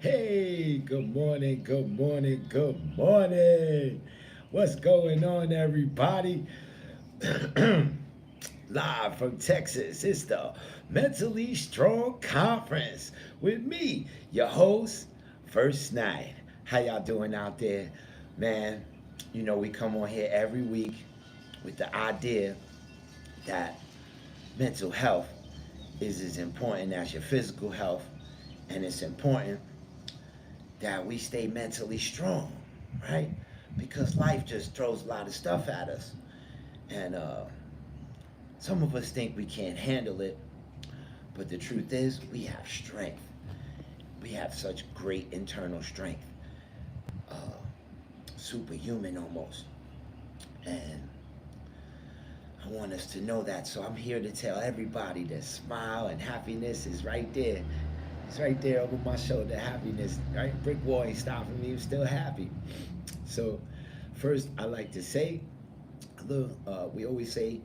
Hey, good morning, good morning, good morning. What's going on, everybody? Live from Texas, it's the Mentally Strong Conference with me, your host, First Night. How y'all doing out there? Man, you know, we come on here every week with the idea that mental health is as important as your physical health, and it's important that we stay mentally strong, right? Because life just throws a lot of stuff at us. And some of us think we can't handle it, but the truth is, we have strength. We have such great internal strength, uh, superhuman almost. And I want us to know that. So I'm here to tell everybody that smile and happiness is right there. It's right there over my shoulder. Happiness, right? Brick wall ain't stopping me. I'm still happy. So, first, I like to say, we always say,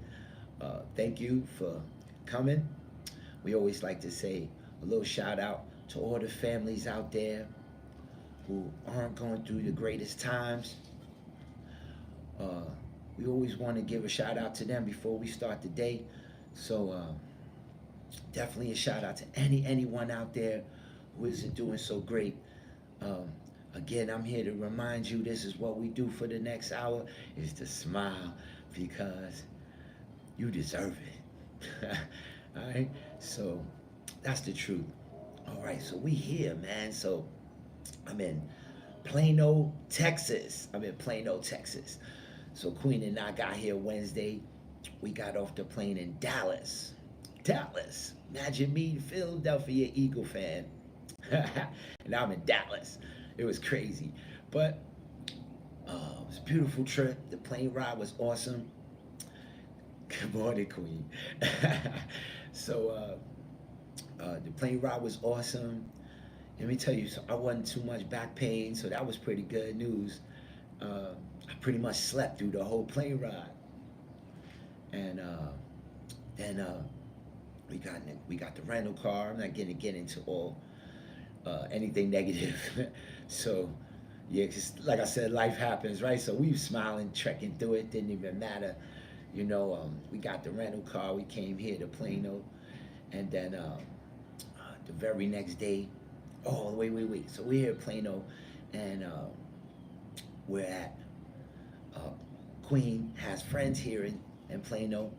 thank you for coming. We always like to say a little shout out to all the families out there who aren't going through the greatest times. Uh, we always want to give a shout out to them before we start the day. So definitely a shout out to anyone out there who isn't doing so great. Um, Again, I'm here to remind you this is what we do for the next hour is to smile because you deserve it. All right, so that's the truth. All right, so we here, man. So I'm in Plano, Texas. I'm in Plano, Texas. So Queen and I got here Wednesday. We got off the plane in Dallas. Dallas. Imagine me, Philadelphia Eagle fan. And I'm in Dallas. It was crazy. But it was a beautiful trip. The plane ride was awesome. Good morning, Queen. So the plane ride was awesome. Let me tell you, so I wasn't too much back pain, so that was pretty good news. I pretty much slept through the whole plane ride, and then we got the rental car. I'm not gonna get into all anything negative. So yeah, 'cause like I said, life happens, right? So we were smiling, trekking through it. Didn't even matter, we got the rental car. We came here to Plano, and then the very next day. Oh, wait. So we're here at Plano, and we're at uh, Queen has friends here in Plano,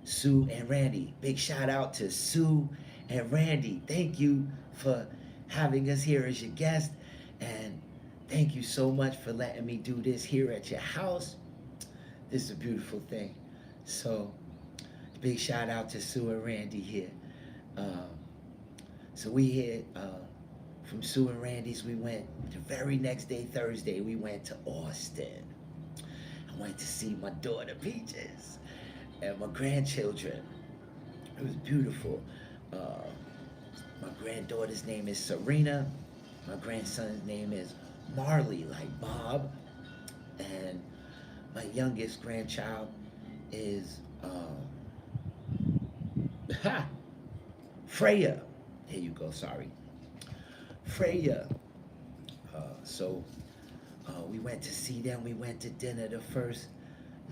Sue and Randy. Big shout out to Sue and Randy. Thank you for having us here as your guest, and thank you so much for letting me do this here at your house. This is a beautiful thing. So, big shout out to Sue and Randy here. Um, so we here from Sue and Randy's. We went the very next day, Thursday. We went to Austin. I went to see my daughter Peaches and my grandchildren. It was beautiful. Uh, my granddaughter's name is Serena. My grandson's name is Marley, like Bob. And my youngest grandchild is Freya. Here you go, sorry. Freya. So we went to see them. We went to dinner the first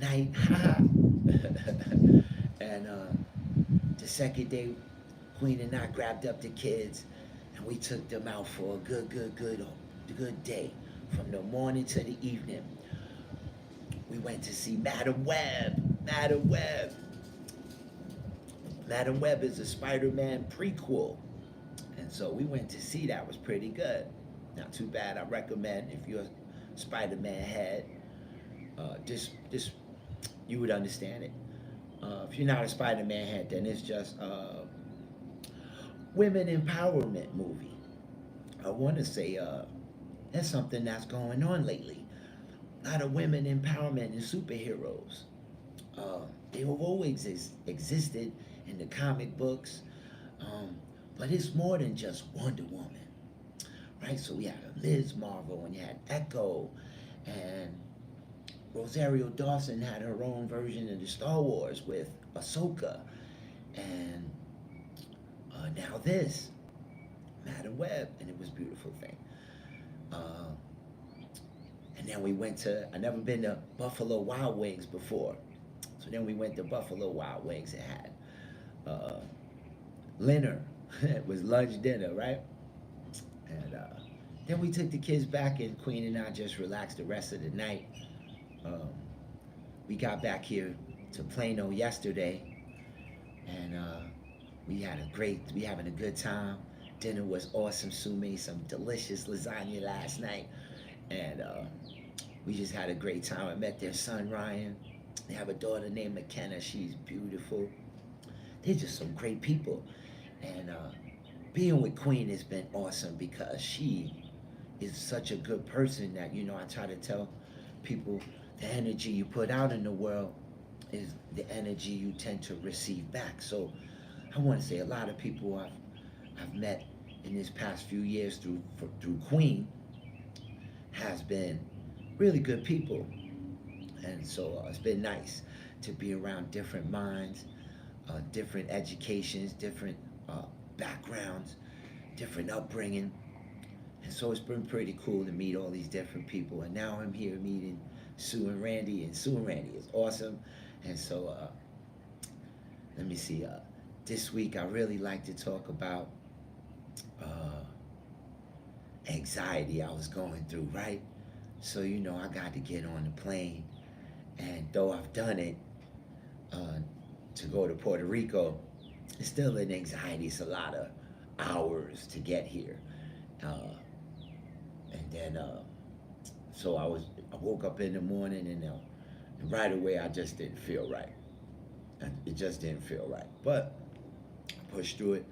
night. And the second day, Queen and I grabbed up the kids and we took them out for a good day. From the morning to the evening. We went to see Madam Web. Madam Web. Madam Web is a Spider-Man prequel. And so we went to see that. It was pretty good. Not too bad. I recommend if you're a Spider-Man head, just you would understand it. If you're not a Spider-Man head, then it's just a women empowerment movie. I want to say that's something that's going on lately. A lot of women empowerment and superheroes. They have always existed in the comic books, um, but it's more than just Wonder Woman, right? So we had Ms. Marvel, and you had Echo, and Rosario Dawson had her own version of the Star Wars with Ahsoka, and now this. Madam Web, and it was a beautiful thing. Uh, and then we went to, I never been to Buffalo Wild Wings before. So then we went to Buffalo Wild Wings. It had uh, dinner. It was lunch dinner, right? And then we took the kids back, and Queen and I just relaxed the rest of the night. Um, we got back here to Plano yesterday, and we having a good time. Dinner was awesome. Sue made some delicious lasagna last night, and we just had a great time. I met their son Ryan. They have a daughter named McKenna. She's beautiful. They're just some great people, and being with Queen has been awesome because she is such a good person that, I try to tell people the energy you put out in the world is the energy you tend to receive back. So I want to say a lot of people I've met in this past few years through Queen has been really good people, and so it's been nice to be around different minds, different educations, different backgrounds, different upbringing. And so it's been pretty cool to meet all these different people. And now I'm here meeting Sue and Randy, and Sue and Randy is awesome. And so let me see. This week I really like to talk about anxiety I was going through, right? So, I got to get on the plane. And though I've done it to go to Puerto Rico, it's still an anxiety. It's a lot of hours to get here. And then, so I woke up in the morning, and right away I just didn't feel right. It just didn't feel right. But I pushed through it.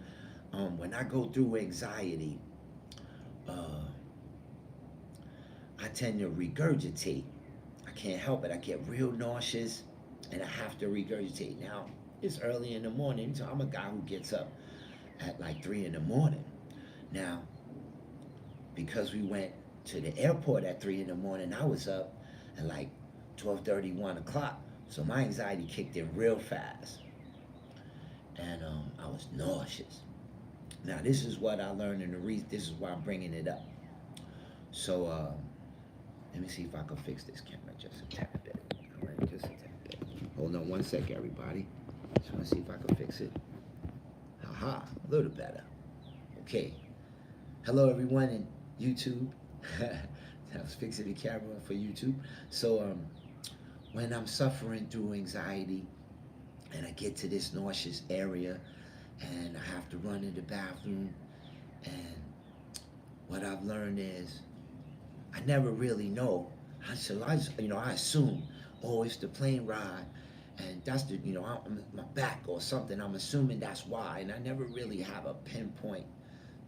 When I go through anxiety, I tend to regurgitate. I can't help it. I get real nauseous, and I have to regurgitate. Now, it's early in the morning, so I'm a guy who gets up at like 3 in the morning. Now, because we went to the airport at 3 in the morning, I was up at like 12:30, 1 o'clock. So my anxiety kicked in real fast. And I was nauseous. Now, this is what I learned, and this is why I'm bringing it up. So, let me see if I can fix this camera just a tad bit. All right, just a tad bit. Hold on one sec, everybody. Just want to see if I can fix it. Aha, a little better. Okay. Hello, everyone in YouTube. I was fixing the camera for YouTube. So, when I'm suffering through anxiety and I get to this nauseous area and I have to run in the bathroom, and what I've learned is I never really know. I assume, oh, it's the plane ride, and that's my back or something. I'm assuming that's why, and I never really have a pinpoint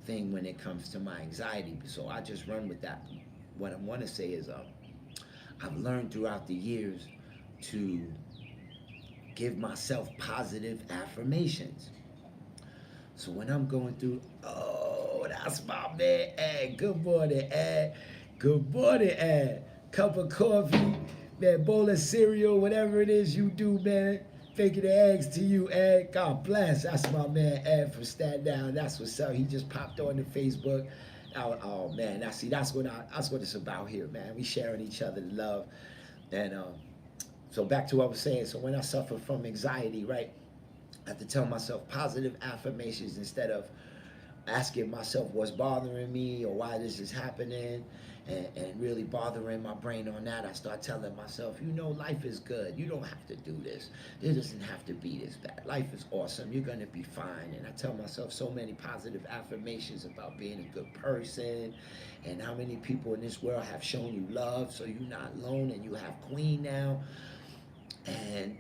thing when it comes to my anxiety. So I just run with that. What I want to say is, I've learned throughout the years to give myself positive affirmations. So when I'm going through, oh, that's my man, Ed. Good morning, Ed. Good morning, Ed. Cup of coffee, man, bowl of cereal, whatever it is you do, man. Taking the eggs to you, Ed. God bless. That's my man, Ed from Stand Down. That's what's up. He just popped on the Facebook. Oh man, that's what it's about here, man. We sharing each other love. And so back to what I was saying. So when I suffer from anxiety, right, I have to tell myself positive affirmations instead of asking myself what's bothering me or why this is happening, and really bothering my brain on that. I start telling myself, life is good. You don't have to do this. It doesn't have to be this bad. Life is awesome. You're going to be fine. And I tell myself so many positive affirmations about being a good person and how many people in this world have shown you love, so you're not alone, and you have Queen now. And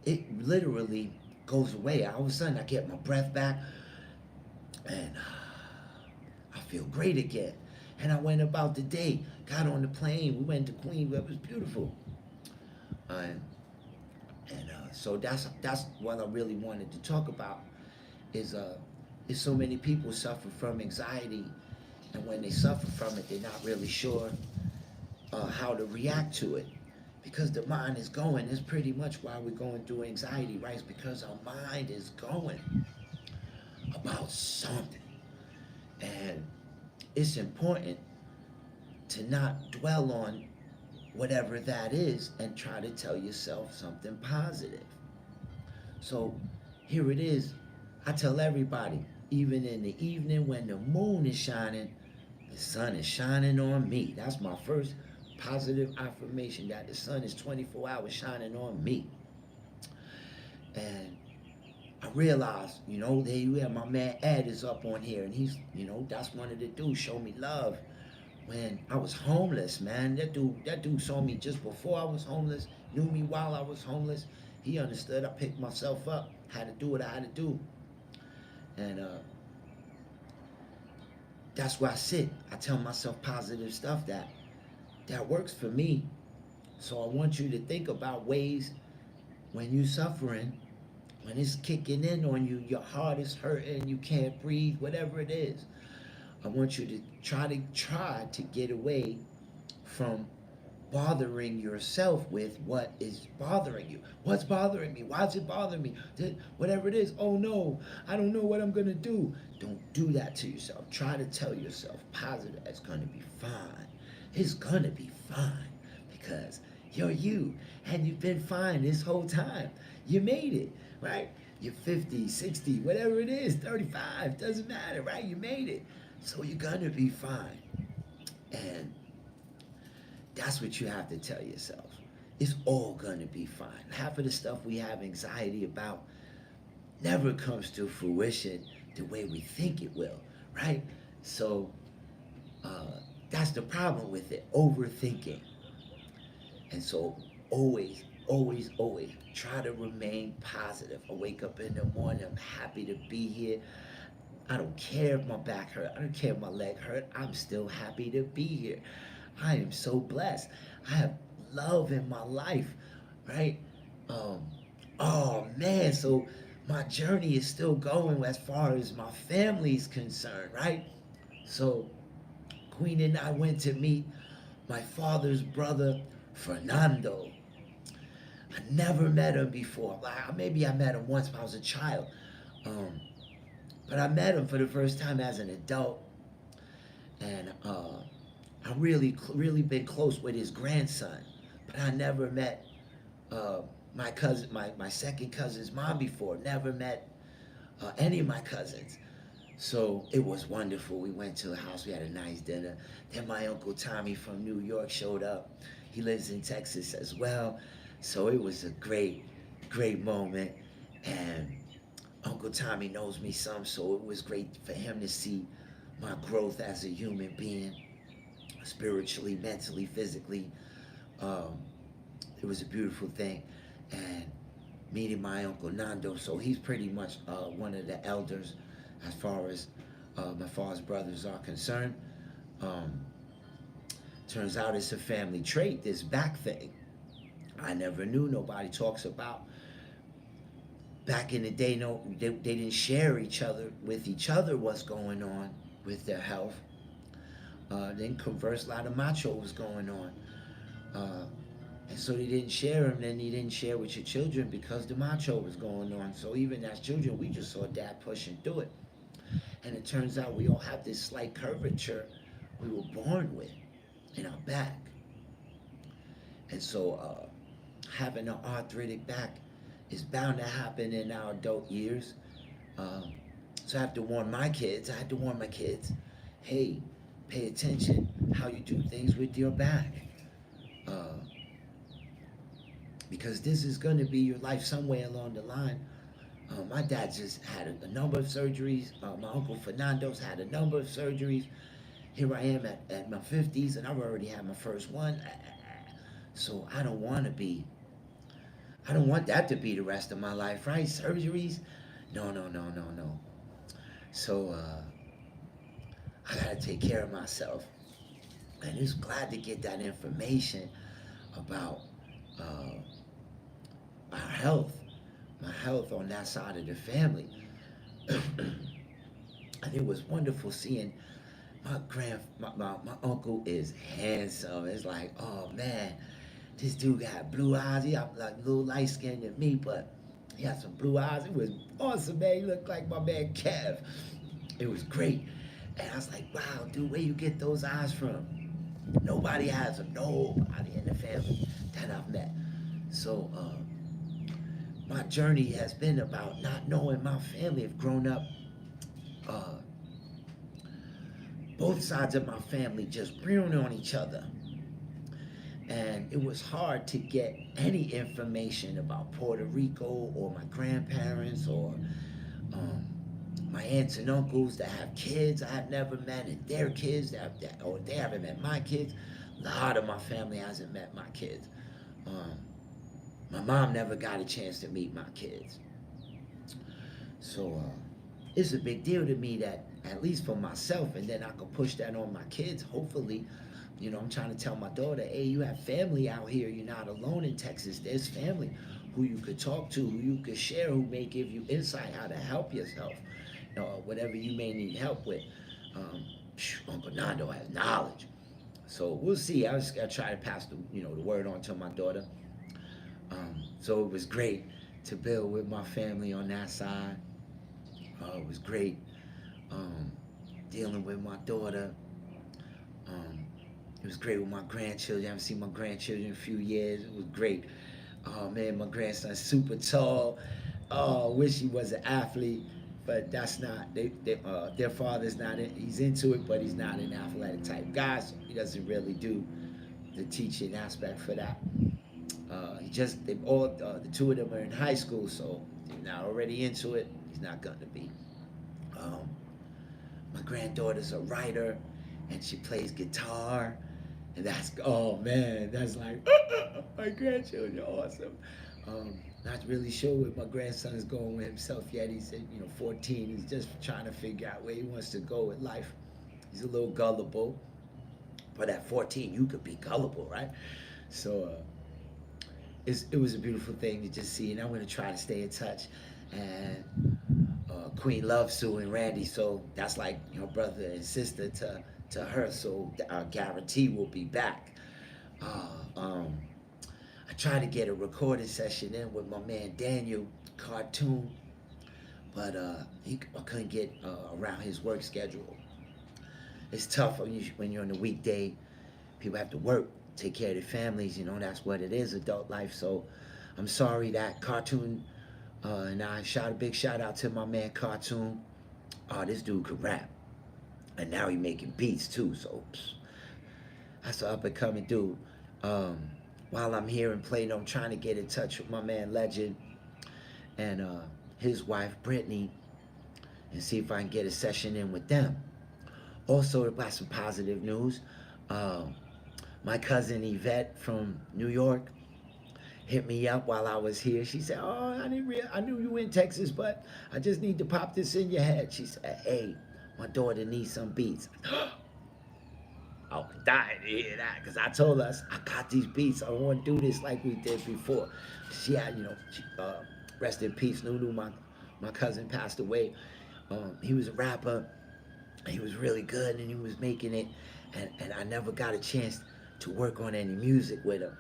it literally goes away. All of a sudden, I get my breath back, and I feel great again. And I went about the day, got on the plane, we went to Queen, it was beautiful. So that's what I really wanted to talk about, is so many people suffer from anxiety, and when they suffer from it, they're not really sure how to react to it. Because the mind is going, it's pretty much why we're going through anxiety, right? It's because our mind is going about something. And it's important to not dwell on whatever that is and try to tell yourself something positive. So here it is. I tell everybody, even in the evening when the moon is shining, the sun is shining on me. That's my first positive affirmation, that the sun is 24 hours shining on me. And I realized, there you have my man Ed is up on here, and he's, that's one of the dudes show me love when I was homeless, man. That dude saw me just before I was homeless, knew me while I was homeless. He understood. I picked myself up, had to do what I had to do, and that's where I sit. I tell myself positive stuff that works for me. So I want you to think about ways when you're suffering, when it's kicking in on you, your heart is hurting, you can't breathe, whatever it is. I want you to try to get away from bothering yourself with what is bothering you. What's bothering me? Why is it bothering me? Whatever it is, oh no, I don't know what I'm gonna do. Don't do that to yourself. Try to tell yourself positive. It's gonna be fine. It's gonna be fine because you're you and you've been fine this whole time. You made it, right? You're 50, 60, whatever it is, 35, doesn't matter, right? You made it. So you're gonna be fine. And that's what you have to tell yourself. It's all gonna be fine. Half of the stuff we have anxiety about never comes to fruition the way we think it will, right? So that's the problem with it, overthinking. And so always, always, always try to remain positive. I wake up in the morning, I'm happy to be here. I don't care if my back hurt. I don't care if my leg hurt. I'm still happy to be here. I am so blessed. I have love in my life, right? Um, oh man, so my journey is still going as far as my family's concerned, right? So Queen and I went to meet my father's brother, Fernando. I never met him before. Like, maybe I met him once when I was a child. Um, but I met him for the first time as an adult. And I really been close with his grandson. But I never met my cousin, my second cousin's mom before. Never met any of my cousins. So it was wonderful. We went to a house, we had a nice dinner. Then my Uncle Tommy from New York showed up. He lives in Texas as well. So it was a great, great moment. And Uncle Tommy knows me some, so it was great for him to see my growth as a human being, spiritually, mentally, physically. Um, it was a beautiful thing. And meeting my Uncle Nando, so he's pretty much one of the elders as far as my father's brothers are concerned. Um, Turns out it's a family trait, this back thing. I never knew. Nobody talks about. Back in the day, no, they didn't share with each other what's going on with their health. They didn't converse. A lot of macho was going on. And so they didn't share them. Then you didn't share with your children because the macho was going on. So even as children, we just saw dad pushing through it. And it turns out we all have this slight curvature we were born with in our back. And so having an arthritic back is bound to happen in our adult years. So I have to warn my kids. I had to warn my kids, hey, pay attention how you do things with your back. Because this is going to be your life somewhere along the line. My dad just had a number of surgeries. My Uncle Fernando's had a number of surgeries. Here I am at my 50s, and I've already had my first one. So I don't want that to be the rest of my life, right? Surgeries? No, no, no, no, no. So I got to take care of myself. And just glad to get that information about our health, my health on that side of the family. And it was wonderful seeing my uncle is handsome. It's like, oh man, this dude got blue eyes. He got like a little light skinned than me, but he had some blue eyes. It was awesome, man. He looked like my man Kev. It was great. And I was like, wow, dude, where you get those eyes from? Nobody has them. Nobody in the family that I've met. So my journey has been about not knowing my family. Have grown up, uh, both sides of my family just brewing on each other. And it was hard to get any information about Puerto Rico or my grandparents or um, my aunts and uncles that have kids I have never met and their kids or they haven't met my kids. A lot of my family hasn't met my kids. Um, my mom never got a chance to meet my kids. So it's a big deal to me that at least for myself, and then I can push that on my kids. Hopefully, I'm trying to tell my daughter, hey, you have family out here. You're not alone in Texas. There's family who you could talk to, who you could share, who may give you insight how to help yourself, whatever you may need help with. Um, Uncle Nando has knowledge. So we'll see. I try to pass the word on to my daughter. So it was great to build with my family on that side. It was great um, dealing with my daughter. Um, it was great with my grandchildren. I haven't seen my grandchildren in a few years. It was great. Oh man, my grandson's super tall. Oh, wish he was an athlete, but that's not. Their father's not. He's into it, but he's not an athletic type guy. So he doesn't really do the teaching aspect for that. He just they all the two of them are in high school, so they're not already into it. He's not gonna be. Um, my granddaughter's a writer, and she plays guitar, and that's oh man, that's like my grandchildren are awesome. Not really sure where my grandson is going with himself yet. He's 14. He's just trying to figure out where he wants to go with life. He's a little gullible, but at 14, you could be gullible, right? So it was a beautiful thing to just see, and I'm gonna try to stay in touch. And Queen Love Sue and Randy, so that's like brother and sister to her. So I guarantee we'll be back. Uh, um, I tried to get a recording session in with my man Daniel Cartoon, but I couldn't get around his work schedule. It's tough when you're on the weekday. People have to work, take care of their families. That's what it is, adult life. So I'm sorry that Cartoon and I shot a big shout out to my man Cartoon. Oh, this dude could rap, and now he making beats too. So that's an up and coming dude. Um, while I'm here in Plano, I'm trying to get in touch with my man Legend and his wife Brittany and see if I can get a session in with them. Also, about some positive news. Um, my cousin Yvette from New York hit me up while I was here. She said, "Oh, I knew you were in Texas, but I just need to pop this in your head." She said, "Hey, my daughter needs some beats." I was dying to hear that because I told us I got these beats. I want to do this like we did before. She had, rest in peace, Nunu. My cousin passed away. He was a rapper. He was really good and he was making it, and I never got a chance to work on any music with him.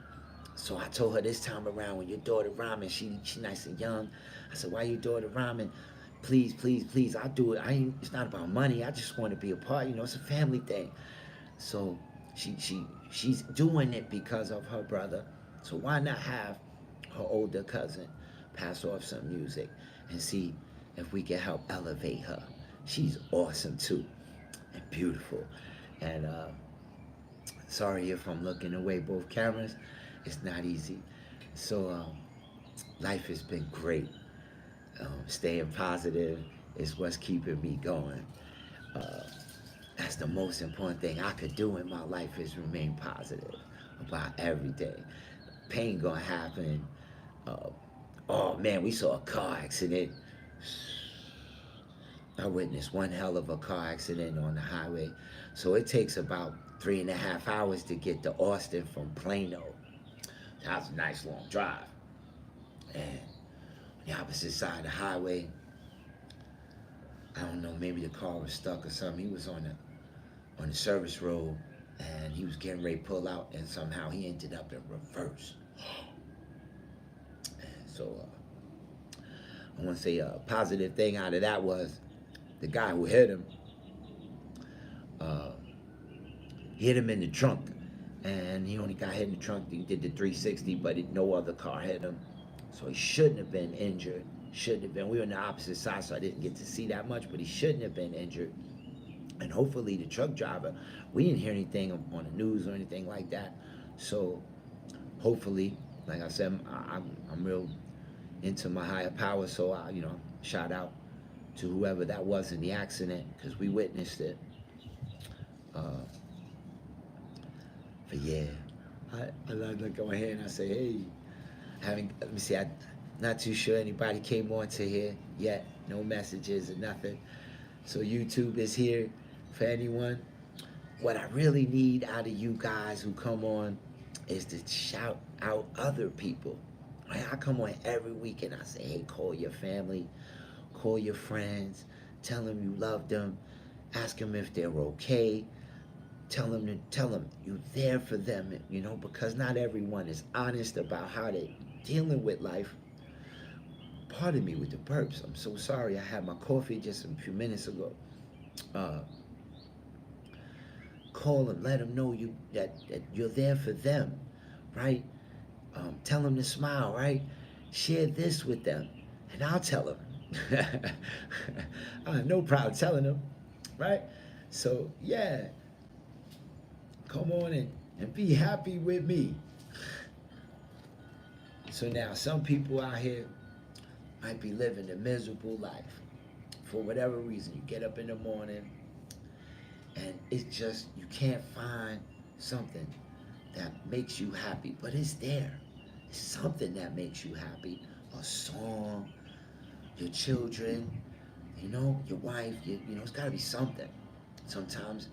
So I told her this time around, when your daughter rhyming, she nice and young. I said, why your daughter rhyming? Please, please, please, I'll do it. It's not about money. I just want to be a part. It's a family thing. So she's doing it because of her brother. So why not have her older cousin pass off some music and see if we can help elevate her? She's awesome too and beautiful. And sorry if I'm looking away both cameras. It's not easy. So life has been great. Staying positive is what's keeping me going. Uh, that's the most important thing I could do in my life is remain positive about every day. Pain gonna happen. Uh, oh man, we saw a car accident. I witnessed one hell of a car accident on the highway. So it takes about 3.5 hours to get to Austin from Plano. That was a nice long drive. And on the opposite side of the highway, I don't know, maybe the car was stuck or something. He was on the service road and he was getting ready to pull out and somehow he ended up in reverse. So I want to say a positive thing out of that was the guy who hit him hit him in the trunk, and he only got hit in the trunk. He did the 360, but no other car hit him, so he shouldn't have been injured. Shouldn't have been. We were on the opposite side, so I didn't get to see that much, but he shouldn't have been injured. And hopefully the truck driver, we didn't hear anything on the news or anything like that. So hopefully, like I said, I'm real into my higher power. So shout out to whoever that was in the accident, because we witnessed it. Uh, but yeah, I like go ahead and I say, hey, let me see, I'm not too sure anybody came on to here yet. No messages or nothing. So YouTube is here for anyone. What I really need out of you guys who come on is to shout out other people. Right? I come on every week and I say, hey, call your family, call your friends, tell them you love them, ask them if they're okay, tell them you're there for them, because not everyone is honest about how they're dealing with life. Pardon me with the burps. I'm so sorry. I had my coffee just a few minutes ago. Call them, let them know that you're there for them, right? Tell them to smile, right? Share this with them, and I'll tell them. I have no problem telling them, right? So yeah, come on and be happy with me. So now some people out here might be living a miserable life for whatever reason. You get up in the morning and it's just, you can't find something that makes you happy, but it's there. It's something that makes you happy. A song, your children, your wife, it's gotta be something. Sometimes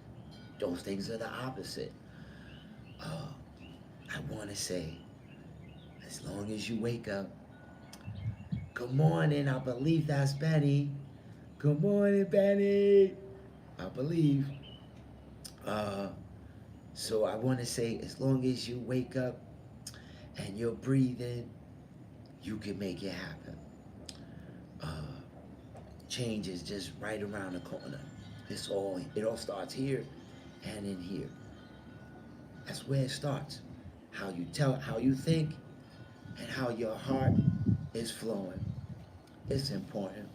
those things are the opposite. I wanna say, as long as you wake up, good morning, I believe that's Benny. Good morning, Benny. I believe. So I want to say, as long as you wake up and you're breathing, you can make it happen. Change is just right around the corner. It all starts here and in here. That's where it starts. How you think, and how your heart is flowing. It's important.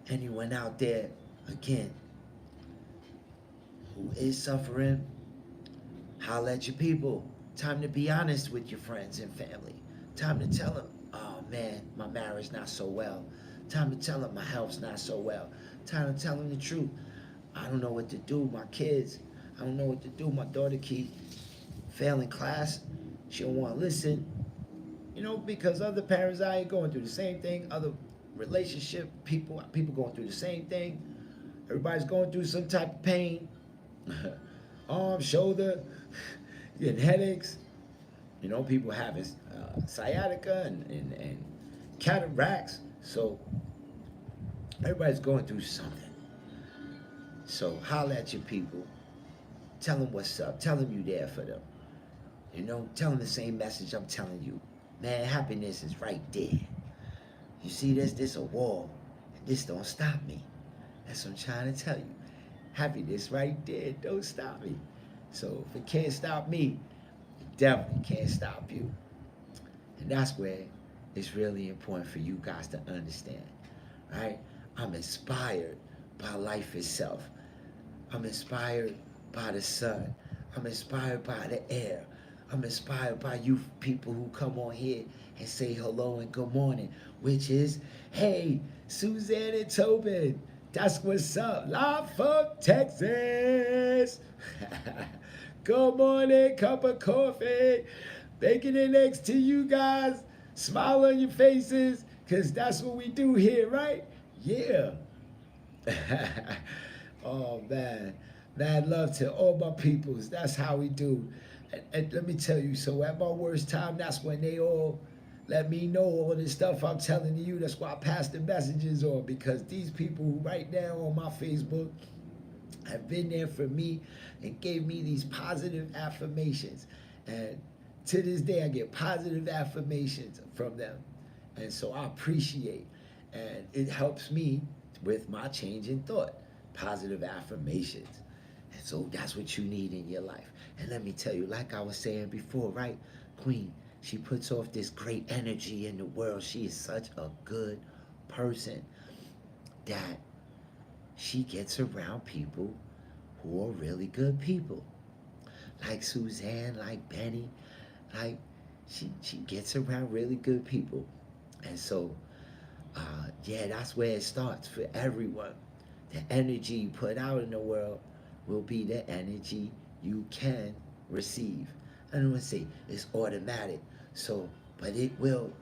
Anyone out there, again, who is suffering, holla at your people. Time to be honest with your friends and family. Time to tell them, oh man, my marriage not so well. Time to tell them my health's not so well. Time to tell them the truth. I don't know what to do. My kids, I don't know what to do. My daughter keep failing class. She don't want to listen. Because other parents out here going through the same thing. Other relationship people going through the same thing. Everybody's going through some type of pain. Arm, shoulder, getting headaches. People having sciatica and cataracts. So everybody's going through something. So holler at your people. Tell them what's up. Tell them you're there for them. Tell them the same message I'm telling you. Man, happiness is right there. You see this a wall. And this don't stop me. That's what I'm trying to tell you. Happiness right there. Don't stop me. So if it can't stop me, it definitely can't stop you. And that's where it's really important for you guys to understand. Right? I'm inspired by life itself. I'm inspired by the sun. I'm inspired by the air. I'm inspired by you people who come on here and say hello and good morning, which is, hey, Suzanne and Tobin, that's what's up, live from Texas. Good morning, cup of coffee, bacon and eggs to you guys, smile on your faces, because that's what we do here, right? Yeah. Oh, man. Mad love to all my peoples. That's how we do. And let me tell you, so at my worst time, that's when they all let me know all this stuff I'm telling you. That's why I pass the messages on, because these people who right now on my Facebook have been there for me and gave me these positive affirmations. And to this day, I get positive affirmations from them. And so I appreciate, and it helps me with my change in thought. Positive affirmations. So that's what you need in your life. And let me tell you, like I was saying before, right, Queen, she puts off this great energy in the world. She is such a good person that she gets around people who are really good people. Like Suzanne, like Benny, like she gets around really good people. And so yeah, that's where it starts for everyone. The energy you put out in the world will be the energy you can receive. I don't want to say it's automatic, so but it'll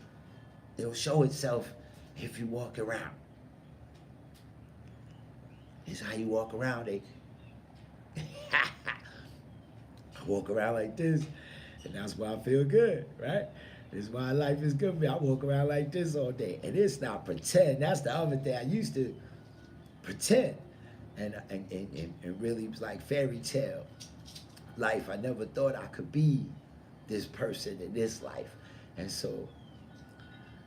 show itself if you walk around. It's how you walk around. I walk around like this, and that's why I feel good, right? This is why life is good for me. I walk around like this all day, and it's not pretend. That's the other thing. I used to pretend, and really was like fairy tale life. I never thought I could be this person in this life, and so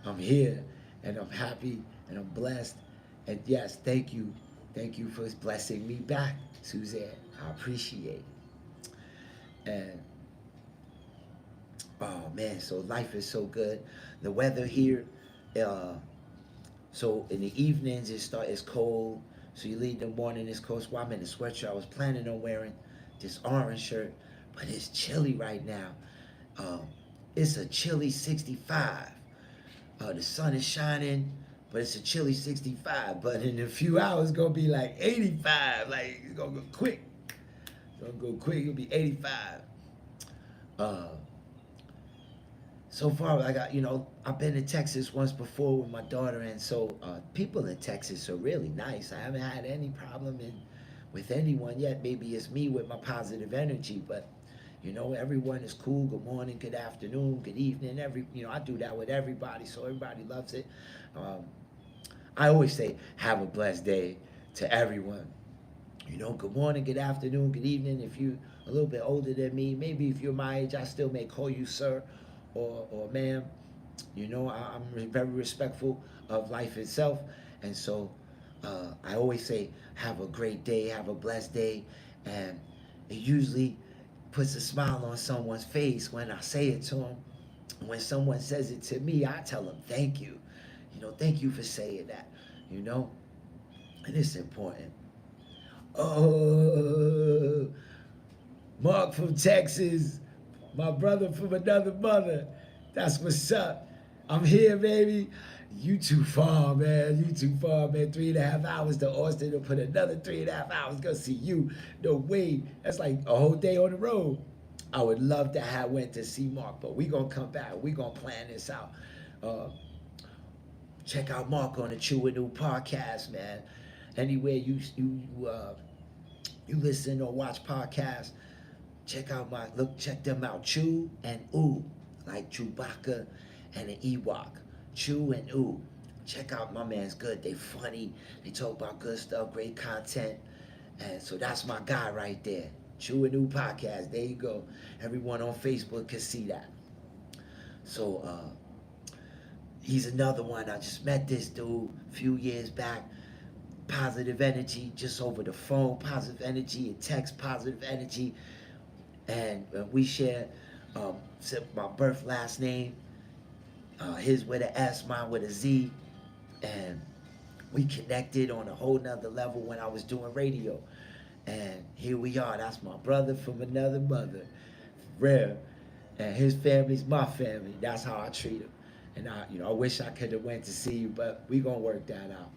I'm here, and I'm happy, and I'm blessed, and yes, thank you for blessing me back, Suzanne. I appreciate it. And oh man, so life is so good. The weather here, uh, so in the evenings it's cold. So you leave in the morning, it's cold. So I'm in a sweatshirt. I was planning on wearing this orange shirt, but it's chilly right now. Um, it's a chilly 65. The sun is shining, but it's a chilly 65. But in a few hours, it's gonna be like 85. Like it's gonna go quick. It's gonna go quick. It'll be 85. Uh, so far, I got, I've been to Texas once before with my daughter, and so people in Texas are really nice. I haven't had any problem with anyone yet. Maybe it's me with my positive energy, but everyone is cool. Good morning, good afternoon, good evening. I do that with everybody, so everybody loves it. Um, I always say, have a blessed day to everyone. Good morning, good afternoon, good evening. If you're a little bit older than me, maybe if you're my age, I still may call you sir or ma'am. I'm very respectful of life itself. And so I always say, have a great day, have a blessed day. And it usually puts a smile on someone's face when I say it to them. When someone says it to me, I tell them, thank you. Thank you for saying that, and it's important. Oh, Mark from Texas, my brother from another mother. That's what's up. I'm here, baby. You too far, man. You too far, man. 3.5 hours to Austin to put another 3.5 hours. Go see you. No way. That's like a whole day on the road. I would love to have went to see Mark, but we gonna come back. We gonna plan this out. Uh, check out Mark on the Chew and Ooh podcast, man. Anywhere you listen or watch podcasts, check them out. Chew and Ooh, like Chewbacca and an Ewok. Chew and Ooh. Check out my man's good. They funny. They talk about good stuff, great content. And so that's my guy right there. Chew and Ooh podcast. There you go. Everyone on Facebook can see that. So he's another one. I just met this dude a few years back. Positive energy just over the phone. Positive energy and text. Positive energy. And we share my birth last name. His with an S, mine with a Z. And we connected on a whole nother level when I was doing radio. And here we are. That's my brother from another mother. Rare. And his family's my family. That's how I treat him. And I wish I could have went to see you, but we gonna work that out.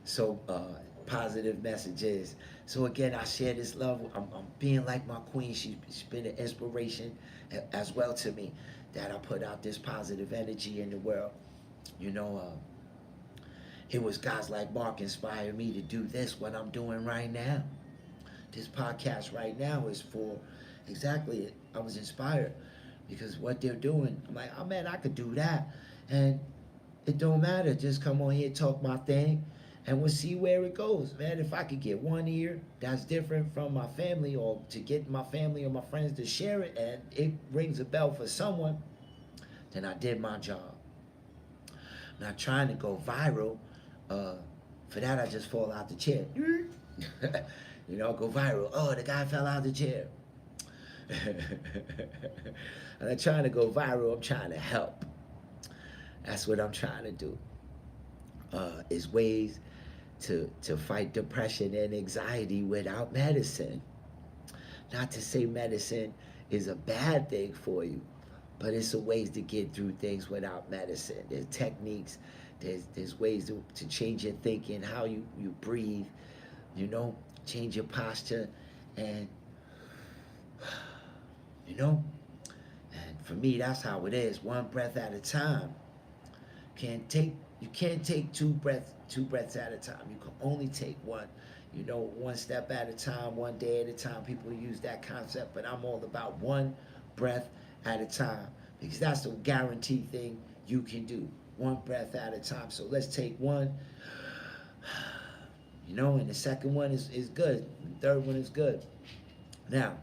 So positive messages. So again, I share this love. I'm being like my queen. She's been an inspiration as well to me, that I put out this positive energy in the world. It was guys like Mark inspired me to do this, what I'm doing right now. This podcast right now is for exactly it. I was inspired because what they're doing, I'm like, oh man, I could do that. And it don't matter. Just come on here, talk my thing, and we'll see where it goes, man. If I could get one ear that's different from my family, or to get my family or my friends to share it, and it rings a bell for someone, then I did my job. I'm not trying to go viral. For that, I just fall out the chair. You know, go viral. Oh, the guy fell out of the chair. I'm not trying to go viral. I'm trying to help. That's what I'm trying to do. Is ways to fight depression and anxiety without medicine. Not to say medicine is a bad thing for you, but it's a ways to get through things without medicine. There's techniques, there's ways to change your thinking, how you breathe, you know, change your posture, and you know, and for me that's how it is, one breath at a time. You can't take two breaths at a time. You can only take one. You know, one step at a time, one day at a time. People use that concept, but I'm all about one breath at a time because that's a guaranteed thing you can do. One breath at a time. So let's take one, you know, and the second one is good. The third one is good. Now,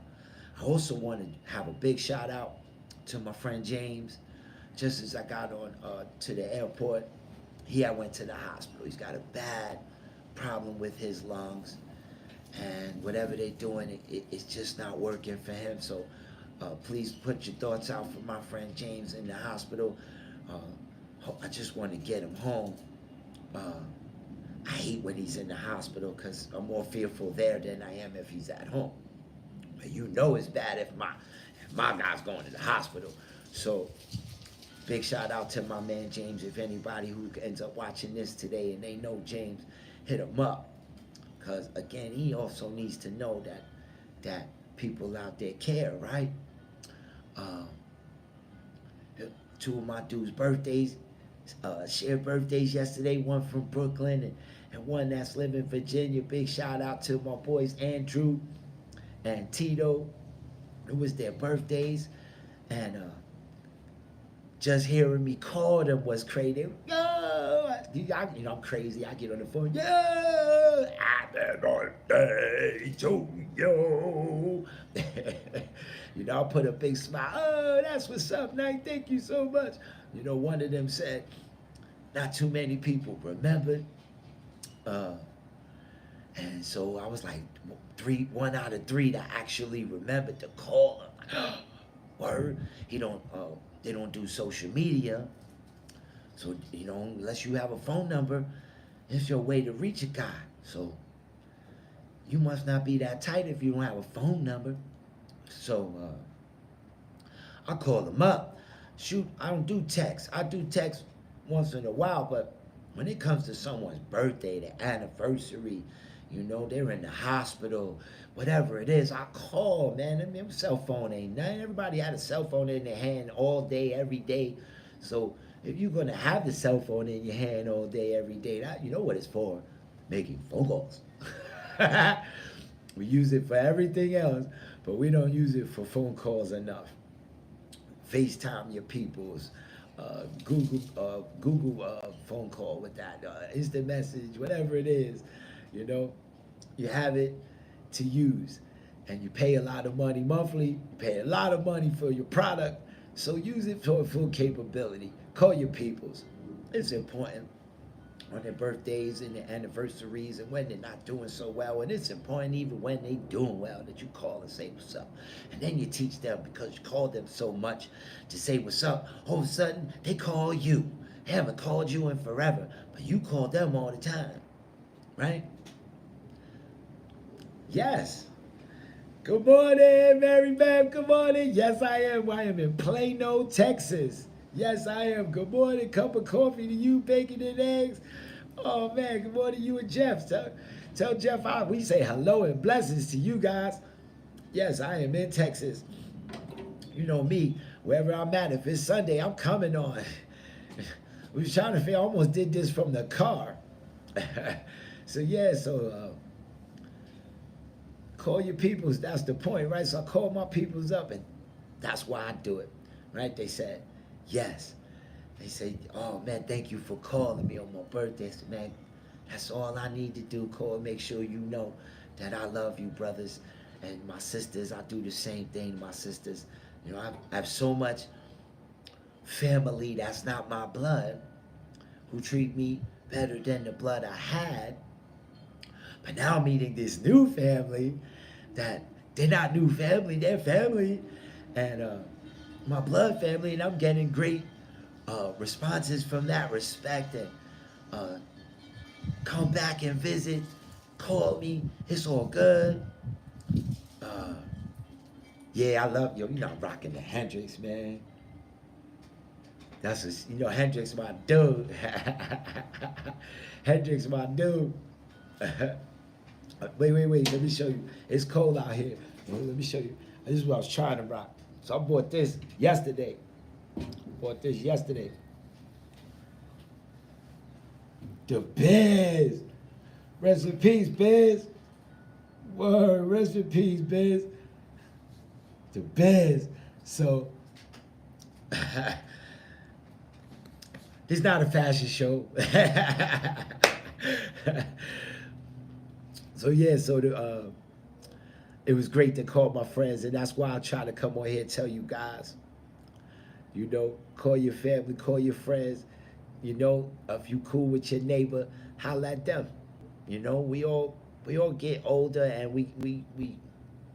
I also want to have a big shout out to my friend James. Just as I got on to the airport, I went to the hospital. He's got a bad problem with his lungs, and whatever they're doing, it's just not working for him. So please put your thoughts out for my friend James in the hospital. I just want to get him home. I hate when he's in the hospital because I'm more fearful there than I am if he's at home. But you know it's bad if my guy's going to the hospital. So big shout out to my man James. If anybody who ends up watching this today and they know James, hit him up. Because again, he also needs to know that people out there care, right? Two of my dudes' birthdays, shared birthdays yesterday, one from Brooklyn and one that's living in Virginia. Big shout out to my boys Andrew and Tito. It was their birthdays, and just hearing me call them was crazy. Yo, you know I'm crazy. I get on the phone. Yo, happy birthday to you. You know, I put a big smile. Oh, that's what's up, Knight. Thank you so much. You know, one of them said, not too many people remembered. And so I was like, one out of three that actually remembered to call him. Word. They don't do social media. So, you know, unless you have a phone number, it's your way to reach a guy. So you must not be that tight if you don't have a phone number. So I call them up. Shoot, I don't do text. I do text once in a while, but when it comes to someone's birthday, their anniversary, you know, they're in the hospital, whatever it is, I call, man. I mean, cell phone ain't nothing. Everybody had a cell phone in their hand all day, every day. So if you're going to have the cell phone in your hand all day, every day, you know what it's for? Making phone calls. We use it for everything else, but we don't use it for phone calls enough. FaceTime your peoples. Google phone call with that, instant message, whatever it is, you know, you have it to use, and you pay a lot of money monthly. You pay a lot of money for your product, so use it for full capability. Call your peoples. It's important on their birthdays and their anniversaries and when they're not doing so well. And it's important even when they're doing well that you call and say what's up. And then you teach them, because you call them so much to say what's up, all of a sudden they call you. They haven't called you in forever, but you call them all the time, right? Yes. Good morning, Mary Beth. Good morning. Yes, I am. I am in Plano, Texas. Yes, I am. Good morning. Cup of coffee to you, bacon and eggs. Oh, man. Good morning, you and Jeff. Tell Jeff we say hello and blessings to you guys. Yes, I am in Texas. You know me, wherever I'm at, if it's Sunday, I'm coming on. We was trying to figure, I almost did this from the car. So call your peoples. That's the point, right? So I call my peoples up, and that's why I do it, right? They said, yes. They say, oh, man, thank you for calling me on my birthday. I said, man, that's all I need to do. Call and make sure you know that I love you, brothers. And my sisters, I do the same thing to my sisters. You know, I have so much family that's not my blood who treat me better than the blood I had. But now I'm meeting this new family that they're not new family, they're family. And my blood family, and I'm getting great responses from that respect. And uh, come back and visit, call me, it's all good. Uh, yeah, I love you. You know, I'm rocking the Hendrix, man. That's a, you know, Hendrix my dude. Hendrix my dude. Wait. Let me show you. It's cold out here. Well, let me show you. This is what I was trying to rock. So I bought this yesterday. The Biz. Rest in peace, Biz. Word. Rest in peace, Biz. The Biz. So it's not a fashion show. So yeah, it was great to call my friends, and that's why I try to come on here and tell you guys, you know, call your family, call your friends, you know, if you cool with your neighbor, holla at them. You know, we all get older, and we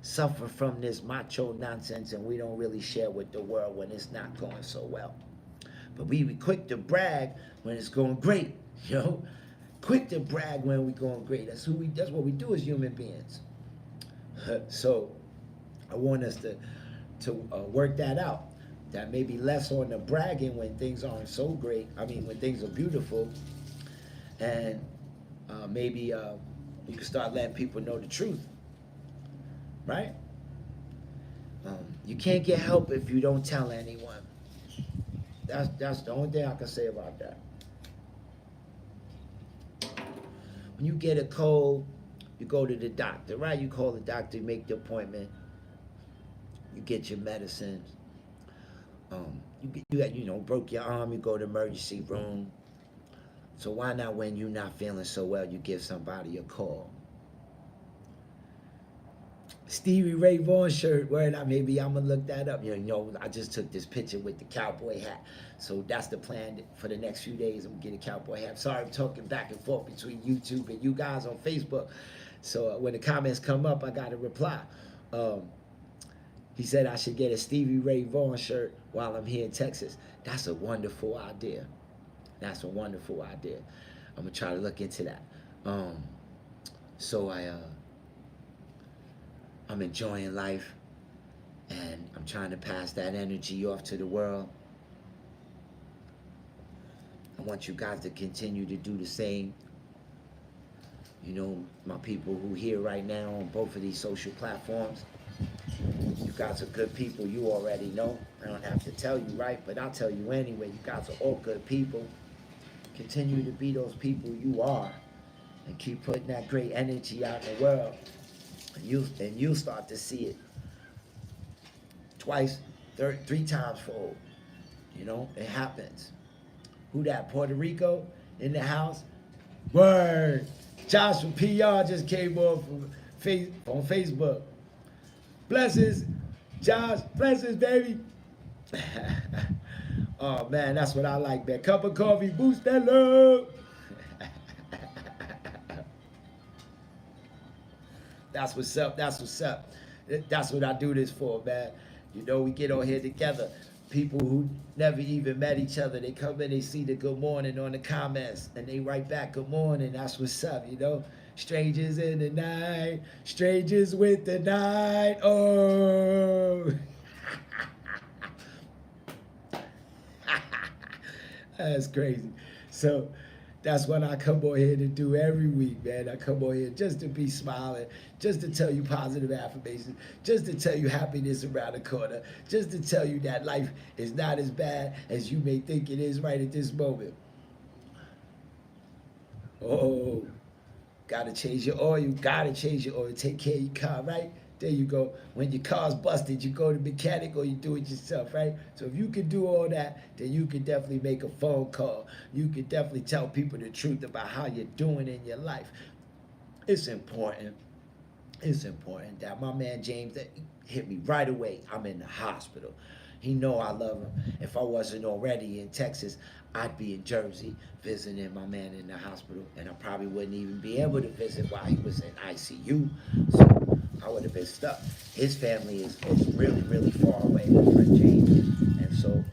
suffer from this macho nonsense, and we don't really share with the world when it's not going so well. But we be quick to brag when it's going great, you know. Quick to brag when we going great. That's what we do as human beings. So I want us to work that out. That maybe less on the bragging when things aren't so great. I mean, when things are beautiful, and maybe you can start letting people know the truth, right? You can't get help if you don't tell anyone. That's the only thing I can say about that. When you get a cold, you go to the doctor, right? You call the doctor, you make the appointment, you get your medicines. Broke your arm, you go to the emergency room. So why not, when you're not feeling so well, you give somebody a call? Stevie Ray Vaughan shirt, word out. Maybe I'm gonna look that up. You know, I just took this picture with the cowboy hat, so that's the plan for the next few days. I'm gonna get a cowboy hat. Sorry, I'm talking back and forth between YouTube and you guys on Facebook. So when the comments come up, I gotta reply. He said I should get a Stevie Ray Vaughan shirt while I'm here in Texas. That's a wonderful idea. That's a wonderful idea. I'm gonna try to look into that. So I'm enjoying life, and I'm trying to pass that energy off to the world. I want you guys to continue to do the same. You know, my people who here right now on both of these social platforms, you guys are good people. You already know. I don't have to tell you, right? But I'll tell you anyway. You guys are all good people. Continue to be those people you are, and keep putting that great energy out in the world. And you'll start to see it twice, three times fold. You know, it happens. Who that? Puerto Rico in the house? Word. Josh from PR just came on on Facebook. Blessings, Josh. Blessings, baby. Oh man, that's what I like, man. Cup of coffee, boost that love. That's what's up. That's what's up. That's what I do this for, man. You know, we get on here together. People who never even met each other, they come in, they see the good morning on the comments, and they write back good morning. That's what's up, you know. Strangers in the night, strangers with the night. Oh. That's crazy. So that's what I come on here to do every week, man. I come on here just to be smiling, just to tell you positive affirmations, just to tell you happiness around the corner, just to tell you that life is not as bad as you may think it is right at this moment. Oh, gotta change your oil. You gotta change your oil. Take care of your car, right? There you go. When your car's busted, you go to mechanic or you do it yourself, right? So if you can do all that, then you can definitely make a phone call. You can definitely tell people the truth about how you're doing in your life. It's important. It's important that my man James that hit me right away. I'm in the hospital. He know I love him. If I wasn't already in Texas, I'd be in Jersey visiting my man in the hospital, and I probably wouldn't even be able to visit while he was in ICU. So I would have been stuck. His family is really, really far away, my friend James, and so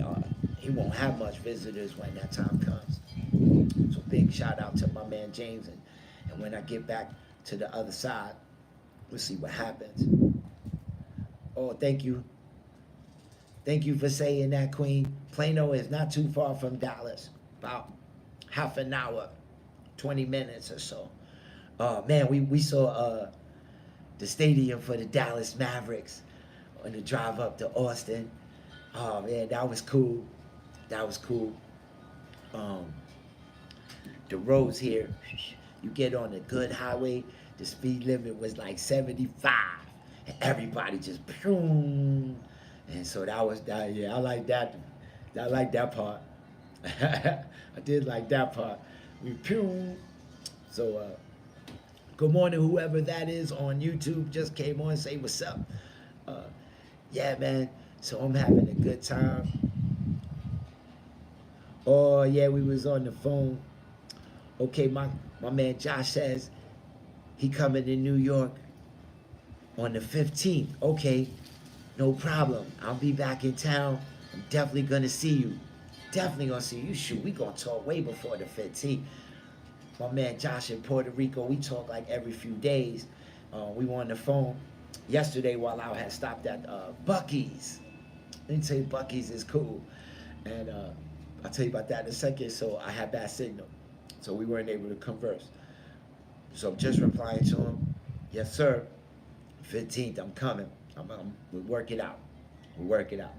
uh, he won't have much visitors when that time comes. So big shout out to my man James, and when I get back to the other side, we'll see what happens. Oh, thank you for saying that, Queen. Plano is not too far from Dallas, about half an hour, 20 minutes or so. Man, we saw the stadium for the Dallas Mavericks on the drive up to Austin. Oh man, that was cool. That was cool. Um, the roads here, you get on a good highway, the speed limit was like 75, and everybody just boom. And so that was that. Yeah, I like that. I like that part. I did like that part. We pew. So good morning, whoever that is on YouTube just came on. Say what's up. Uh, yeah, man. So I'm having a good time. Oh yeah, we was on the phone. Okay, my man Josh says he coming to New York on the 15th. Okay, no problem. I'll be back in town. I'm definitely gonna see you. Definitely gonna see you. Shoot, we gonna talk way before the 15th. My man Josh in Puerto Rico, we talk like every few days. We were on the phone yesterday while I had stopped at Bucky's. Let me tell you, Bucky's is cool. And I'll tell you about that in a second. So I had bad signal. So we weren't able to converse. So I'm just replying to him, yes, sir. 15th, I'm coming. We'll work it out. We'll work it out.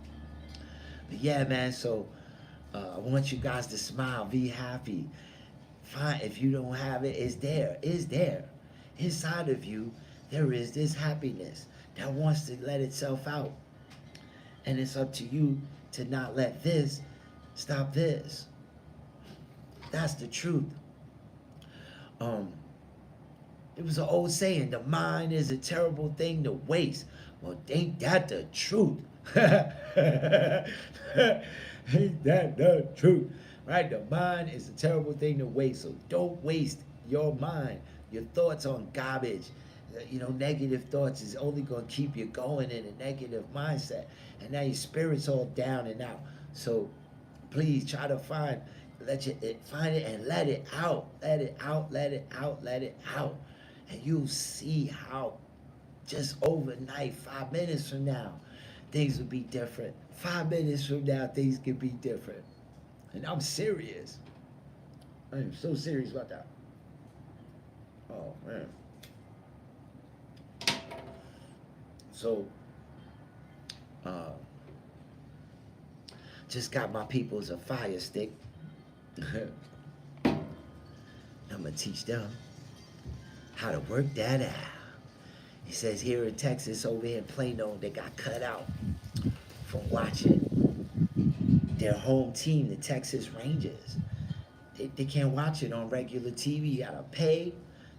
But yeah, man, so I want you guys to smile, be happy. Fine, if you don't have it, it's there. It's there. Inside of you, there is this happiness that wants to let itself out. And it's up to you to not let this stop this. That's the truth. Um, it was an old saying, the mind is a terrible thing to waste. Well, ain't that the truth? Ain't that the truth? Right? The mind is a terrible thing to waste. So don't waste your mind, your thoughts on garbage. Negative thoughts is only going to keep you going in a negative mindset. And now your spirit's all down and out. So please try to find it and let it out. Let it out, let it out, let it out. And you'll see how just overnight, 5 minutes from now, things will be different. 5 minutes from now, things can be different. And I'm serious. I am so serious about that. Oh, man. So, uh, just got my peoples a fire stick. I'm going to teach them how to work that out. He says here in Texas, over here in Plano, they got cut out from watching their home team, the Texas Rangers. They can't watch it on regular TV. You gotta pay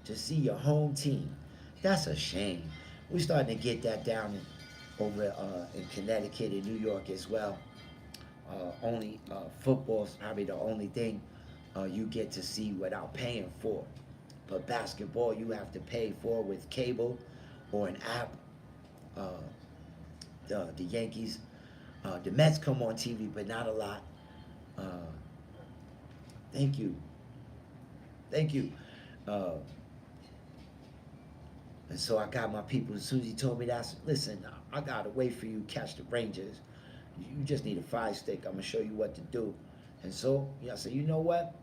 to see your home team. That's a shame. We're starting to get that down over in Connecticut and New York as well. Only football's probably the only thing you get to see without paying for. But basketball, you have to pay for with cable or an app. Uh, the Yankees, the Mets come on TV, but not a lot. Uh, thank you, thank you. Uh, and so I got my people. As soon as he told me that, I said, listen, I got a way for you to catch the Rangers. You just need a fire stick. I'm gonna show you what to do. And so I said, you know what?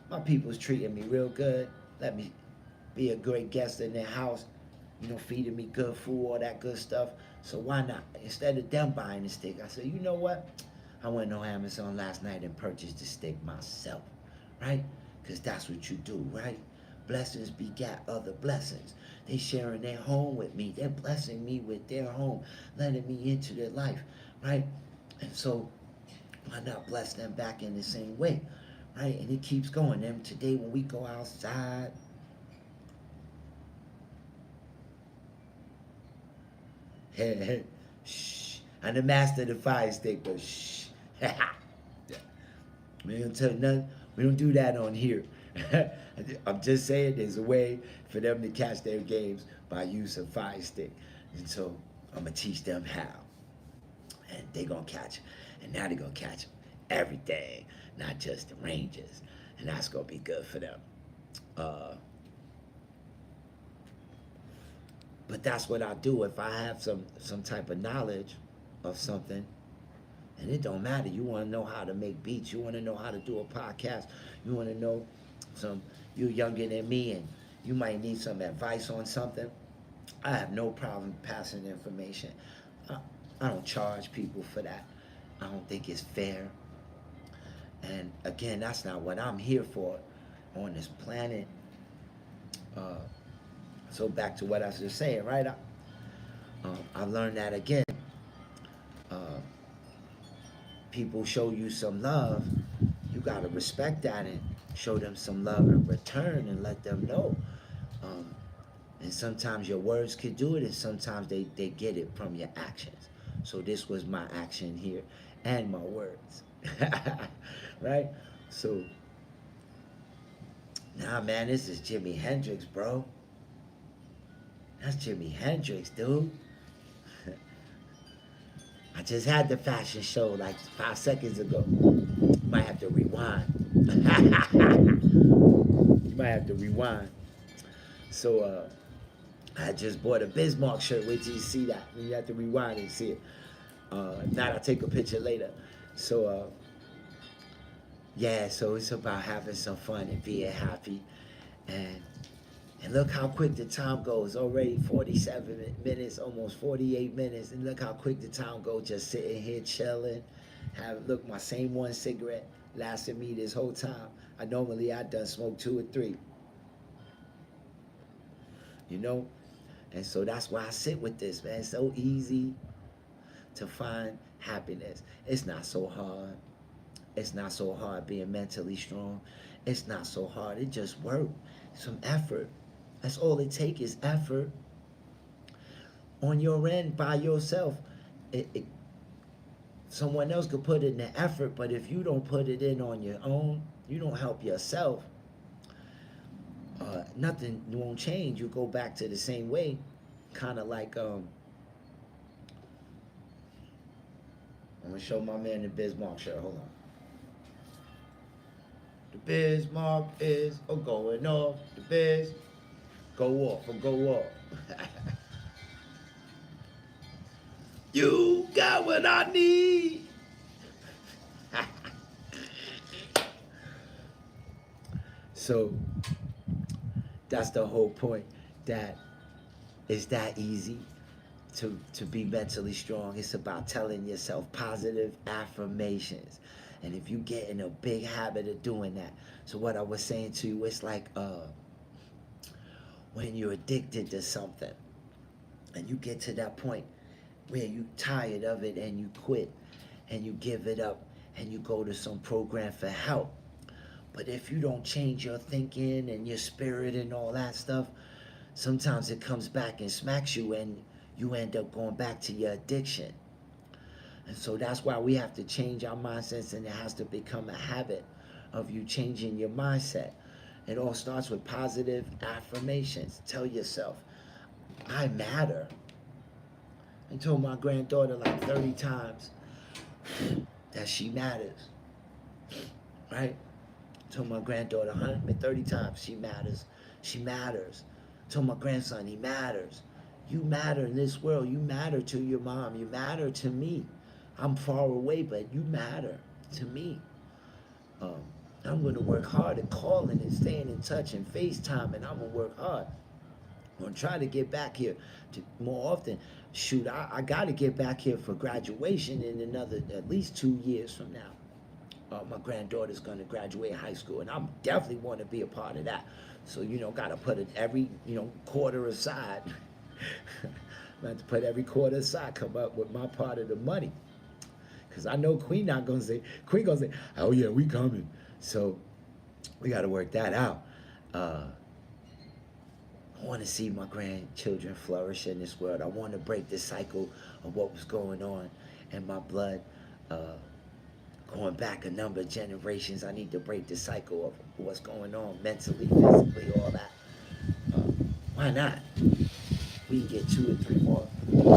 My people's treating me real good. Let me be a great guest in their house. Feeding me good food, all that good stuff. So why not? Instead of them buying the stick, I said, you know what? I went on Amazon last night and purchased the stick myself, right? Because that's what you do, right? Blessings begat other blessings. They sharing their home with me. They're blessing me with their home, letting me into their life, right? And so why not bless them back in the same way, right? And it keeps going. And today when we go outside, shh, I'm the master of the fire stick, but shh. We don't tell nothing. We don't do that on here. I'm just saying there's a way for them to catch their games by use of fire stick. And so I'm gonna teach them how. And they gonna catch it. And now they gonna catch everything, not just the Rangers. And that's gonna be good for them. Uh, but that's what I do if I have some type of knowledge of something. And it don't matter. You want to know how to make beats. You want to know how to do a podcast. You want to know you're younger than me and you might need some advice on something. I have no problem passing information. I don't charge people for that. I don't think it's fair. And again, that's not what I'm here for on this planet. So back to what I was just saying, right? I learned that again. People show you some love, you got to respect that and show them some love in return and let them know. And sometimes your words could do it, and sometimes they get it from your actions. So this was my action here and my words. Right? So, nah, man, this is Jimi Hendrix, bro. That's Jimi Hendrix, dude. I just had the fashion show like 5 seconds ago. Might have to rewind. You might have to rewind. So I just bought a Bismarck shirt. Wait till you see that. You have to rewind and see it. Not I'll take a picture later. So yeah, so it's about having some fun and being happy. And look how quick the time goes. Already 47 minutes, almost 48 minutes. And look how quick the time goes just sitting here chilling. Look, my same one cigarette lasted me this whole time. I done smoke 2 or 3. You know? And so that's why I sit with this, man. It's so easy to find happiness. It's not so hard. It's not so hard being mentally strong. It's not so hard. It just work. Some effort. That's all it takes is effort on your end by yourself. Someone else could put in the effort, but if you don't put it in on your own, you don't help yourself, nothing won't change. You go back to the same way, kind of like, I'm going to show my man the Bismarck shirt. Hold on. The Bismarck is going off. The Biz. Go off or go off. You got what I need. So that's the whole point, that it's that easy to be mentally strong. It's about telling yourself positive affirmations. And if you get in a big habit of doing that, so what I was saying to you, it's like when you're addicted to something and you get to that point where you're tired of it and you quit and you give it up and you go to some program for help. But if you don't change your thinking and your spirit and all that stuff, sometimes it comes back and smacks you and you end up going back to your addiction. And so that's why we have to change our mindsets, and it has to become a habit of you changing your mindset. It all starts with positive affirmations. Tell yourself, I matter. I told my granddaughter like 30 times that she matters. Right? I told my granddaughter 130 times she matters. She matters. I told my grandson he matters. You matter in this world. You matter to your mom. You matter to me. I'm far away, but you matter to me. I'm going to work hard at calling and staying in touch and FaceTime, and I'm going to work hard. I'm going to try to get back here more often. Shoot, I got to get back here for graduation in another, at least 2 years from now. My granddaughter's going to graduate high school, and I definitely want to be a part of that. So, got to put every, quarter aside. I have to put every quarter aside, come up with my part of the money. Because I know Queen going to say, oh yeah, we coming. So we got to work that out. I want to see my grandchildren flourish in this world. I want to break the cycle of what was going on in my blood. Uh, Going back a number of generations, I need to break the cycle of what's going on mentally, physically, all that. Uh, why not? We can get 2 or 3 more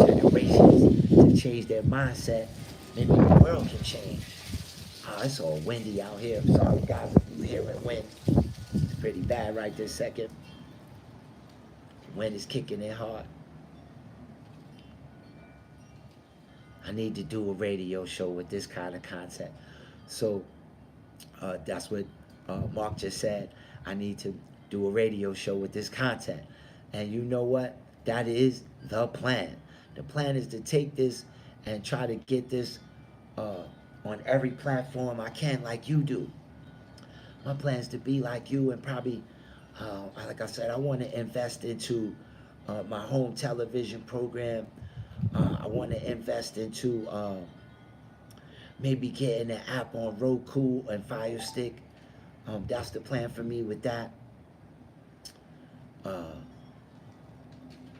generations to change their mindset, maybe the world can change. Oh, it's all windy out here. I'm sorry, guys, if you hearing wind. It's pretty bad right this second. Wind is kicking in hard. I need to do a radio show with this kind of content. So that's what Mark just said. I need to do a radio show with this content. And you know what? That is the plan. The plan is to take this and try to get this on every platform I can, like you do. My plan is to be like you, and probably, like I said, I want to invest into my home television program. I want to invest into maybe getting an app on Roku and Fire Stick. That's the plan for me with that. Uh,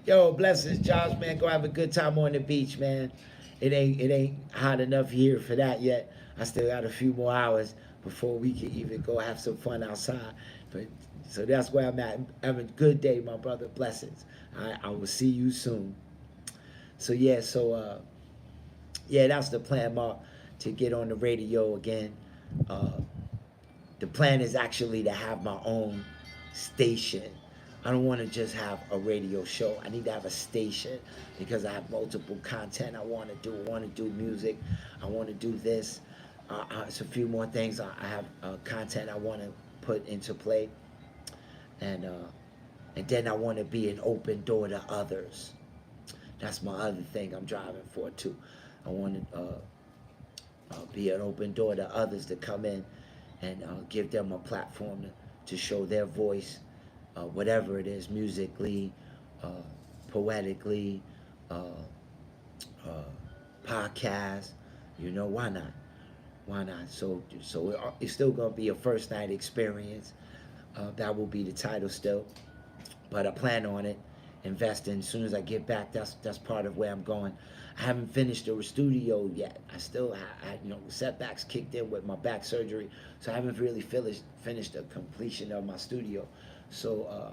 Yo, blessings, Josh, man. Go have a good time on the beach, man. It ain't hot enough here for that yet. I still got a few more hours before we can even go have some fun outside. But so that's where I'm at. Have a good day, my brother. Blessings. I will see you soon. So yeah, that's the plan, Mark, to get on the radio again. Uh, the plan is actually to have my own station. I don't want to just have a radio show. I need to have a station because I have multiple content I want to do. I want to do music. I want to do this. It's a few more things. I have content I want to put into play, and then I want to be an open door to others. That's my other thing I'm driving for too. I want to be an open door to others to come in and give them a platform to show their voice, whatever it is, musically, uh, poetically, uh, uh, podcast. You know, why not? Why not? So it's still gonna be a first night experience. That will be the title still, but I plan on it. Investing as soon as I get back. That's part of where I'm going. I haven't finished the studio yet. I still setbacks kicked in with my back surgery, so I haven't really finished the completion of my studio. So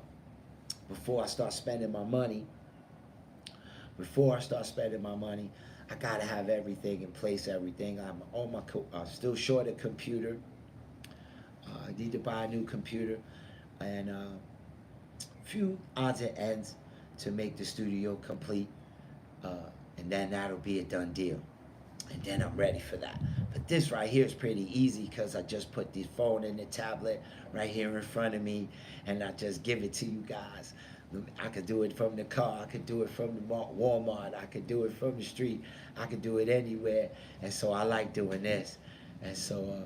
before I start spending my money, I gotta have everything in place. Everything. I'm still short a computer. I need to buy a new computer, and few odds and ends to make the studio complete, and then that'll be a done deal, and then I'm ready for that. But this right here is pretty easy because I just put the phone and the tablet right here in front of me, and I just give it to you guys. I could do it from the car, I could do it from the Walmart, I could do it from the street, I could do it anywhere, and so I like doing this. And so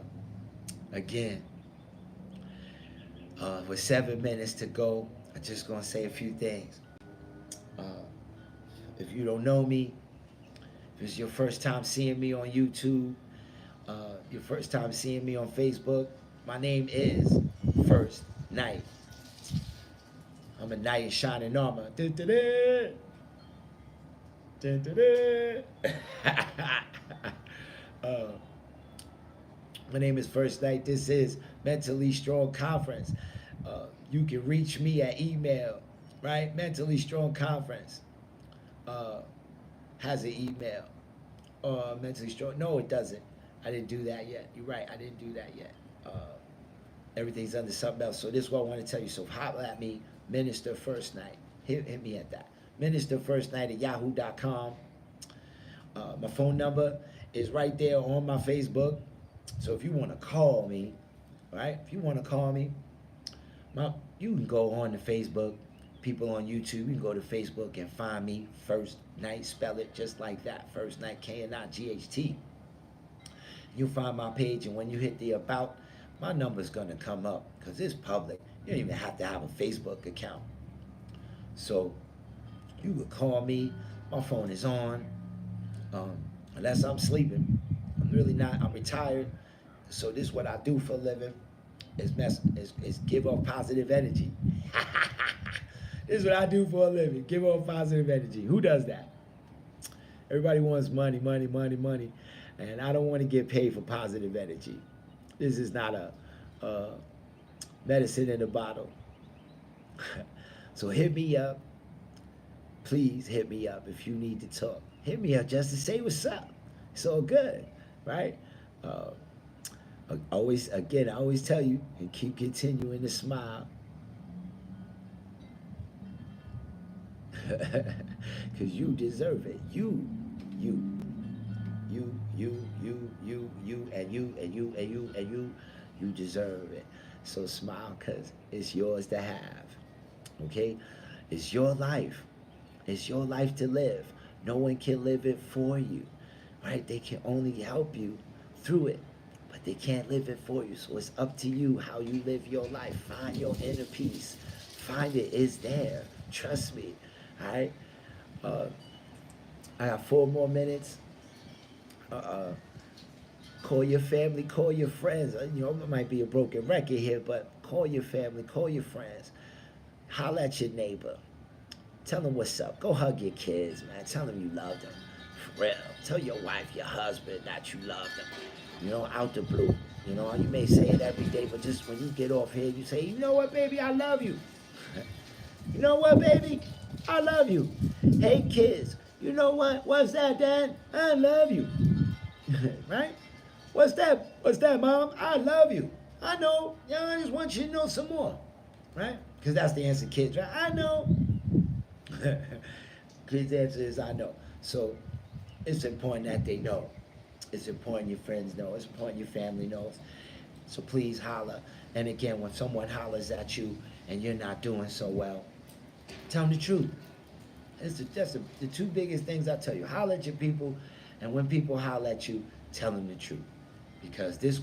again, with 7 minutes to go, I'm just gonna say a few things. If you don't know me, if it's your first time seeing me on YouTube, your first time seeing me on Facebook, my name is First Knight. I'm a knight in shining armor. My name is First Knight. This is Mentally Strong Conference. You can reach me at email, right? Mentally Strong Conference has an email. Mentally Strong. No, it doesn't. I didn't do that yet. You're right. I didn't do that yet. Everything's under something else. So this is what I want to tell you. So holler at me, Minister First Knight. Hit me at that. Minister First Knight at yahoo.com. My phone number is right there on my Facebook. So if you want to call me, right? If you want to call me, you can go on to Facebook. People on YouTube, you can go to Facebook and find me, First Knight, spell it just like that. First Knight, K-N-I-G-H-T. You'll find my page, and when you hit the about, my number's going to come up because it's public. You don't even have to have a Facebook account. So you could call me. My phone is on. Unless I'm sleeping. I'm really not. I'm retired. So this is what I do for a living. Is give off positive energy. This is what I do for a living. Give off positive energy. Who does that? Everybody wants money, money, money, money. And I don't want to get paid for positive energy. This is not a medicine in a bottle. So hit me up. Please hit me up if you need to talk. Hit me up just to say what's up. It's all good, right? Uh, I always tell you, and keep continuing to smile. Because you deserve it. You, and you deserve it. So smile because it's yours to have. Okay? It's your life. It's your life to live. No one can live it for you. Right? They can only help you through it. But they can't live it for you. So it's up to you how you live your life. Find your inner peace. Find it. It's there. Trust me. All right? Uh, I got 4 more minutes. Call your family, call your friends. You know, it might be a broken record here, but call your family, call your friends. Holler at your neighbor. Tell them what's up. Go hug your kids, man. Tell them you love them. For real. Tell your wife, your husband that you love them. You know, out the blue. You know, you may say it every day, but just when you get off here, you say, you know what, baby, I love you. You know what, baby? I love you. Hey, kids, you know what? What's that, Dad? I love you. Right? What's that? What's that, Mom? I love you. I know. Yeah, I just want you to know some more. Right? Because that's the answer, kids, right? I know. Kids' answer is I know. So it's important that they know. It's important your friends know. It's important your family knows. So please holler. And again, when someone hollers at you and you're not doing so well, tell them the truth. That's the two biggest things I tell you. Holler at your people, and when people holler at you, tell them the truth. Because this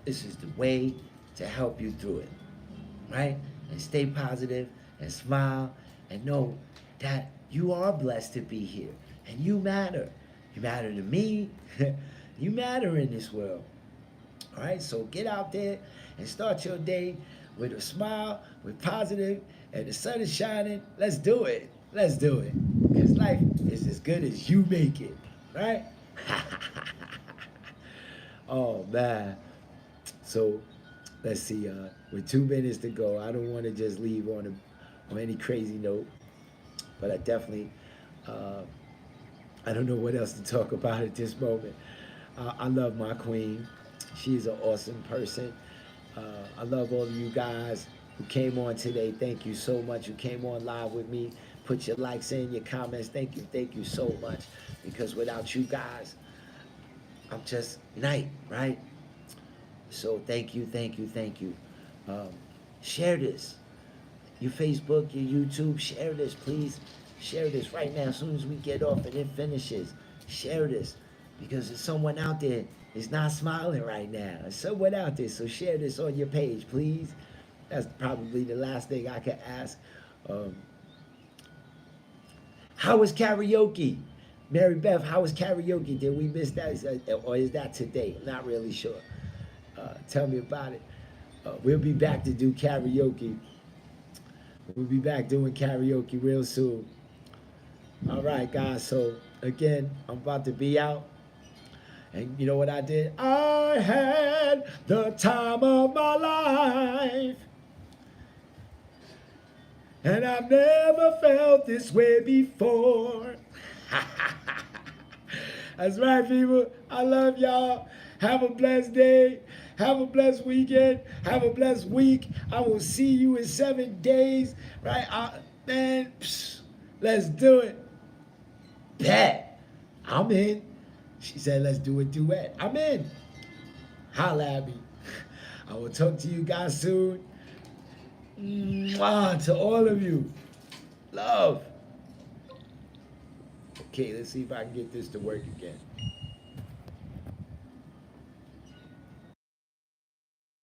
is the way to help you through it. Right? And stay positive and smile and know that you are blessed to be here. And you matter. You matter to me. You matter in this world. All right? So get out there and start your day with a smile, with positive, and the sun is shining. Let's do it. Let's do it. Because life is as good as you make it. Right? Oh, man. So, let's see. With 2 minutes to go, I don't want to just leave on any crazy note. But I definitely, I don't know what else to talk about at this moment. I love my queen. She's an awesome person. I love all of you guys who came on today. Thank you so much. Who came on live with me. Put your likes in, your comments. Thank you so much. Because without you guys, I'm just night, right? So thank you. Share this. Your Facebook, your YouTube, share this, please. Share this right now. As soon as we get off and it finishes, share this. Because there's someone out there is not smiling right now. There's someone out there. So share this on your page, please. That's probably the last thing I could ask. How was karaoke? Mary Beth, how was karaoke? Did we miss that? Or is that today? I'm not really sure. Tell me about it. We'll be back to do karaoke. We'll be back doing karaoke real soon. All right, guys. So, again, I'm about to be out. And you know what I did? I had the time of my life. And I've never felt this way before. That's right, people. I love y'all. Have a blessed day. Have a blessed weekend. Have a blessed week. I will see you in 7 days. Right? Man, let's do it. Bet. I'm in. She said, let's do a duet. I'm in. Holla at me. I will talk to you guys soon. Mwah, to all of you. Love. Okay, let's see if I can get this to work again.